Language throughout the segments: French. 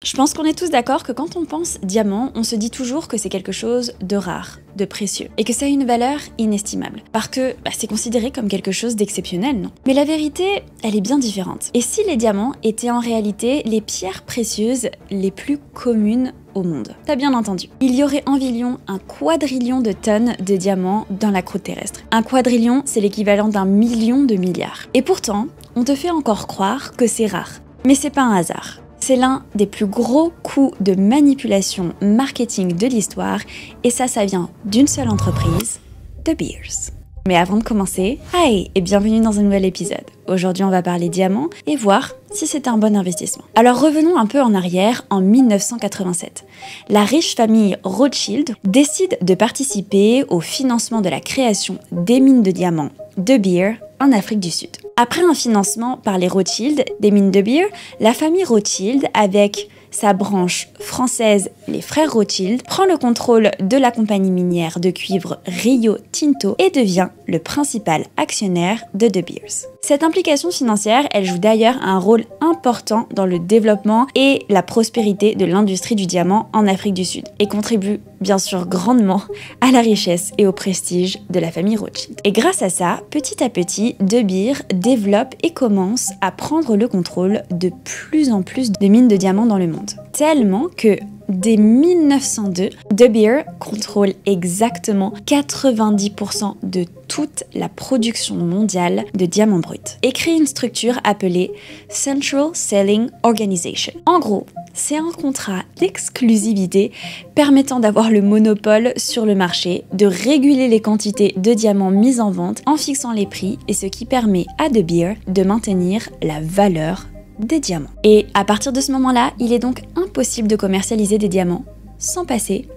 Je pense qu'on est tous d'accord que quand on pense diamant, on se dit toujours que c'est quelque chose de rare, de précieux, et que ça a une valeur inestimable. Parce que c'est considéré comme quelque chose d'exceptionnel, non? Mais la vérité, elle est bien différente. Et si les diamants étaient en réalité les pierres précieuses les plus communes au monde? T'as bien entendu. Il y aurait environ un quadrillion de tonnes de diamants dans la croûte terrestre. Un quadrillion, c'est l'équivalent d'1 million de milliards. Et pourtant, on te fait encore croire que c'est rare. Mais c'est pas un hasard. C'est l'un des plus gros coups de manipulation marketing de l'histoire, et ça vient d'une seule entreprise, De Beers. Mais avant de commencer, hi et bienvenue dans un nouvel épisode. Aujourd'hui, on va parler diamants et voir si c'est un bon investissement. Alors revenons un peu en arrière, en 1987. La riche famille Rothschild décide de participer au financement de la création des mines de diamants De Beers en Afrique du Sud. Après un financement par les Rothschild des mines De Beers, la famille Rothschild, avec sa branche française, les frères Rothschild, prend le contrôle de la compagnie minière de cuivre Rio Tinto et devient le principal actionnaire de De Beers. Cette implication financière, elle joue d'ailleurs un rôle important dans le développement et la prospérité de l'industrie du diamant en Afrique du Sud et contribue bien sûr grandement à la richesse et au prestige de la famille Rothschild. Et grâce à ça, petit à petit, De Beers développe et commence à prendre le contrôle de plus en plus de mines de diamants dans le monde. Tellement que dès 1902, De Beers contrôle exactement 90% de toute la production mondiale de diamants bruts et crée une structure appelée Central Selling Organization. En gros, c'est un contrat d'exclusivité permettant d'avoir le monopole sur le marché, de réguler les quantités de diamants mises en vente en fixant les prix, et ce qui permet à De Beers de maintenir la valeur des diamants. Et à partir de ce moment-là, il est donc impossible de commercialiser des diamants sans passer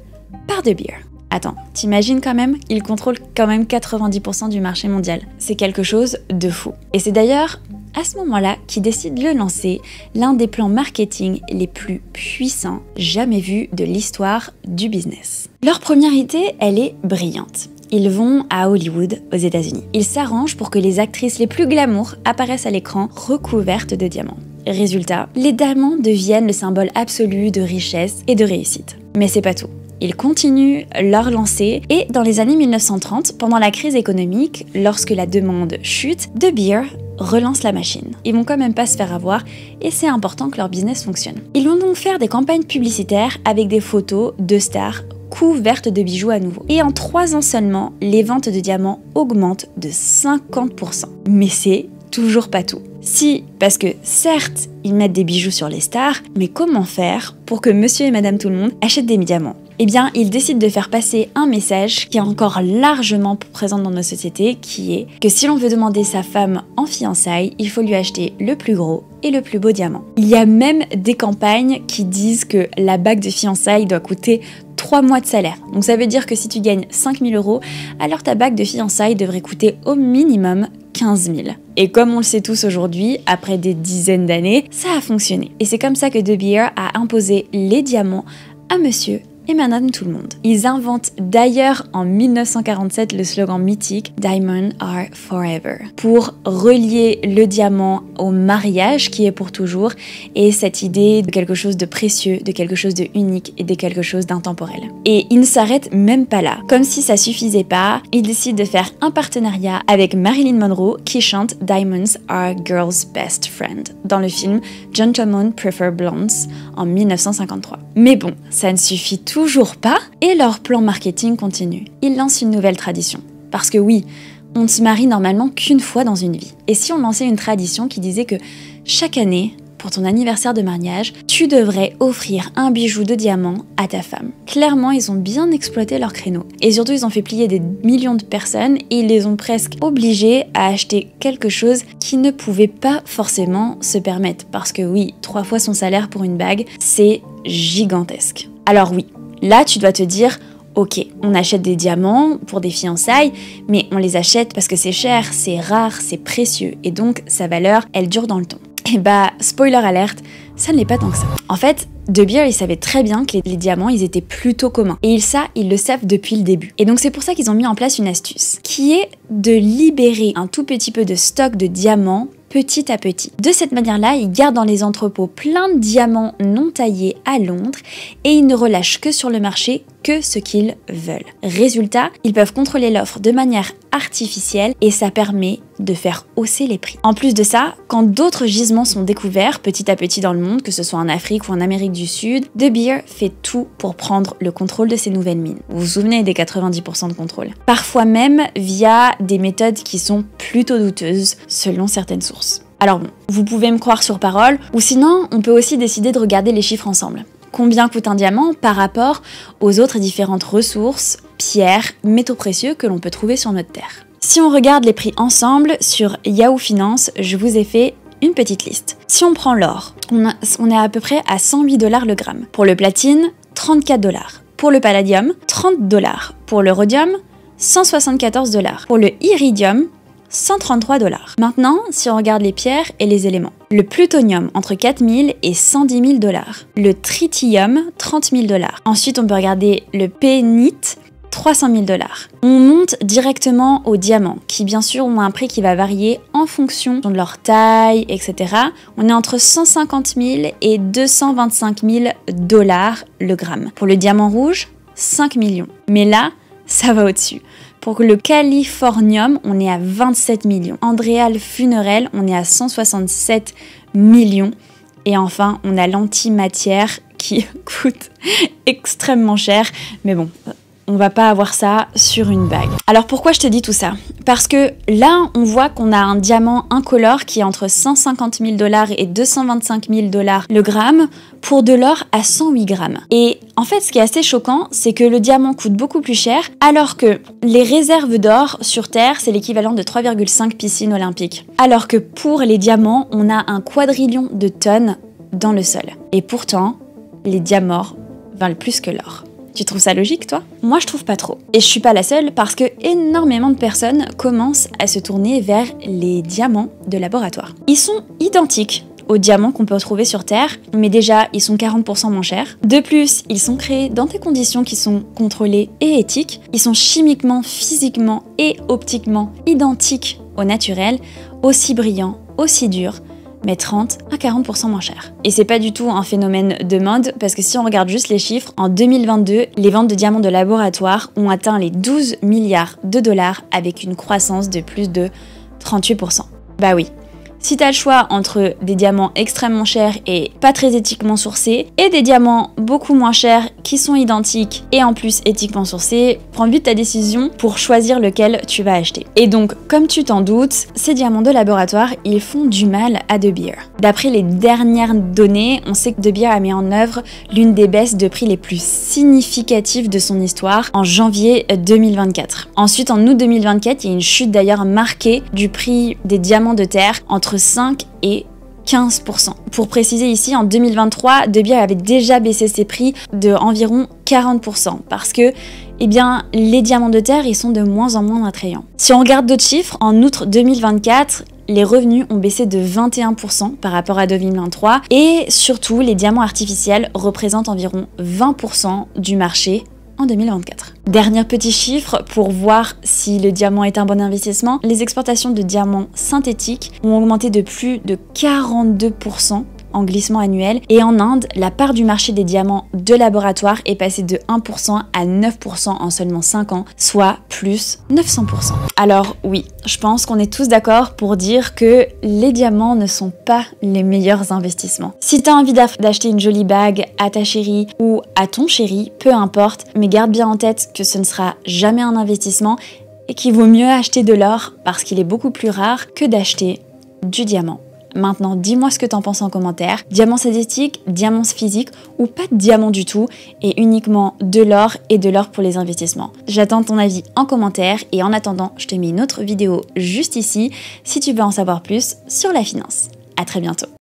par De Beers. Attends, t'imagines quand même, il contrôle quand même 90% du marché mondial. C'est quelque chose de fou. Et c'est d'ailleurs à ce moment-là qu'ils décident de lancer l'un des plans marketing les plus puissants jamais vus de l'histoire du business. Leur première idée, elle est brillante. Ils vont à Hollywood, aux États-Unis. Ils s'arrangent pour que les actrices les plus glamour apparaissent à l'écran recouvertes de diamants. Résultat, les diamants deviennent le symbole absolu de richesse et de réussite. Mais c'est pas tout. Ils continuent leur lancée et dans les années 1930, pendant la crise économique, lorsque la demande chute, De Beers relance la machine. Ils vont quand même pas se faire avoir et c'est important que leur business fonctionne. Ils vont donc faire des campagnes publicitaires avec des photos de stars couvertes de bijoux à nouveau. Et en 3 ans seulement, les ventes de diamants augmentent de 50%. Mais c'est toujours pas tout. Si, parce que certes, ils mettent des bijoux sur les stars, mais comment faire pour que monsieur et madame tout le monde achètent des diamants? Eh bien, ils décident de faire passer un message qui est encore largement présent dans nos sociétés, qui est que si l'on veut demander sa femme en fiançailles, il faut lui acheter le plus gros et le plus beau diamant. Il y a même des campagnes qui disent que la bague de fiançailles doit coûter 3 mois de salaire. Donc ça veut dire que si tu gagnes 5 000 €, alors ta bague de fiançailles devrait coûter au minimum 15 000. Et comme on le sait tous aujourd'hui, après des dizaines d'années, ça a fonctionné. Et c'est comme ça que De Beers a imposé les diamants à monsieur et madame tout le monde. Ils inventent d'ailleurs en 1947 le slogan mythique « Diamonds are forever » pour relier le diamant au mariage qui est pour toujours et cette idée de quelque chose de précieux, de quelque chose de unique et de quelque chose d'intemporel. Et ils ne s'arrêtent même pas là. Comme si ça suffisait pas, ils décident de faire un partenariat avec Marilyn Monroe qui chante « Diamonds are girls' best friend » dans le film « Gentlemen Prefer Blondes » en 1953. Mais bon, ça ne suffit toujours pas et leur plan marketing continue. Ils lancent une nouvelle tradition. Parce que oui, on ne se marie normalement qu'une fois dans une vie. Et si on lançait une tradition qui disait que chaque année, pour ton anniversaire de mariage, tu devrais offrir un bijou de diamant à ta femme. Clairement, ils ont bien exploité leur créneau. Et surtout, ils ont fait plier des millions de personnes et ils les ont presque obligés à acheter quelque chose qu'ils ne pouvaient pas forcément se permettre. Parce que oui, 3 fois son salaire pour une bague, c'est gigantesque. Alors oui, là tu dois te dire, ok, on achète des diamants pour des fiançailles, mais on les achète parce que c'est cher, c'est rare, c'est précieux, et donc sa valeur, elle dure dans le temps. Et bah, spoiler alerte, ça ne l'est pas tant que ça. En fait, De Beers, ils savaient très bien que les diamants, ils étaient plutôt communs. Et ils le savent depuis le début. Et donc c'est pour ça qu'ils ont mis en place une astuce, qui est de libérer un tout petit peu de stock de diamants petit à petit. De cette manière-là, ils gardent dans les entrepôts plein de diamants non taillés à Londres et ils ne relâchent que sur le marché que ce qu'ils veulent. Résultat, ils peuvent contrôler l'offre de manière artificielle et ça permet de faire hausser les prix. En plus de ça, quand d'autres gisements sont découverts petit à petit dans le monde, que ce soit en Afrique ou en Amérique du Sud, De Beer fait tout pour prendre le contrôle de ces nouvelles mines. Vous vous souvenez des 90% de contrôle. Parfois même via des méthodes qui sont plutôt douteuses selon certaines sources. Alors bon, vous pouvez me croire sur parole, ou sinon on peut aussi décider de regarder les chiffres ensemble. Combien coûte un diamant par rapport aux autres différentes ressources, pierres, métaux précieux que l'on peut trouver sur notre Terre. Si on regarde les prix ensemble sur Yahoo Finance, je vous ai fait une petite liste. Si on prend l'or, on est à peu près à 108 $ le gramme. Pour le platine, 34 $. Pour le palladium, 30 $. Pour le rhodium, 174 $. Pour le iridium, 133 $. Maintenant, si on regarde les pierres et les éléments. Le plutonium, entre 4 000 et 110 000 $. Le tritium, 30 000 $. Ensuite, on peut regarder le pénite, 300 000 $. On monte directement aux diamants, qui bien sûr ont un prix qui va varier en fonction de leur taille, etc. On est entre 150 000 et 225 000 $ le gramme. Pour le diamant rouge, 5 millions. Mais là, ça va au-dessus. Pour le californium, on est à 27 millions. Andréal funerel, on est à 167 millions. Et enfin, on a l'antimatière qui coûte extrêmement cher. Mais bon, on va pas avoir ça sur une bague. Alors pourquoi je te dis tout ça? Parce que là, on voit qu'on a un diamant incolore qui est entre 150 000 $ et 225 000 $ le gramme pour de l'or à 108 grammes. Et en fait, ce qui est assez choquant, c'est que le diamant coûte beaucoup plus cher, alors que les réserves d'or sur Terre, c'est l'équivalent de 3,5 piscines olympiques. Alors que pour les diamants, on a un quadrillion de tonnes dans le sol. Et pourtant, les diamants valent plus que l'or. Tu trouves ça logique, toi? Moi, je trouve pas trop. Et je suis pas la seule parce que énormément de personnes commencent à se tourner vers les diamants de laboratoire. Ils sont identiques aux diamants qu'on peut retrouver sur Terre, mais déjà, ils sont 40% moins chers. De plus, ils sont créés dans des conditions qui sont contrôlées et éthiques. Ils sont chimiquement, physiquement et optiquement identiques au naturel, aussi brillants, aussi durs, mais 30 à 40% moins cher. Et c'est pas du tout un phénomène de mode, parce que si on regarde juste les chiffres, en 2022, les ventes de diamants de laboratoire ont atteint les 12 milliards de dollars avec une croissance de plus de 38%. Bah oui. Si t'as le choix entre des diamants extrêmement chers et pas très éthiquement sourcés, et des diamants beaucoup moins chers qui sont identiques et en plus éthiquement sourcés, prends vite ta décision pour choisir lequel tu vas acheter. Et donc, comme tu t'en doutes, ces diamants de laboratoire, ils font du mal à De Beer. D'après les dernières données, on sait que De Beer a mis en œuvre l'une des baisses de prix les plus significatives de son histoire en janvier 2024. Ensuite, en août 2024, il y a une chute d'ailleurs marquée du prix des diamants de terre entre 5 et 15%. Pour préciser ici, en 2023, De Beer avait déjà baissé ses prix de environ 40% parce que eh bien, les diamants de terre, ils sont de moins en moins attrayants. Si on regarde d'autres chiffres, en août 2024, les revenus ont baissé de 21% par rapport à 2023 et surtout, les diamants artificiels représentent environ 20% du marché en 2024. Dernier petit chiffre pour voir si le diamant est un bon investissement, les exportations de diamants synthétiques ont augmenté de plus de 42% en glissement annuel et en Inde, la part du marché des diamants de laboratoire est passée de 1% à 9% en seulement 5 ans, soit plus 900%. Alors oui, je pense qu'on est tous d'accord pour dire que les diamants ne sont pas les meilleurs investissements. Si tu as envie d'acheter une jolie bague à ta chérie ou à ton chéri, peu importe, mais garde bien en tête que ce ne sera jamais un investissement et qu'il vaut mieux acheter de l'or parce qu'il est beaucoup plus rare que d'acheter du diamant. Maintenant, dis-moi ce que t'en penses en commentaire. Diamant synthétique, diamant physique ou pas de diamant du tout et uniquement de l'or et de l'or pour les investissements. J'attends ton avis en commentaire et en attendant, je te mets une autre vidéo juste ici si tu veux en savoir plus sur la finance. À très bientôt.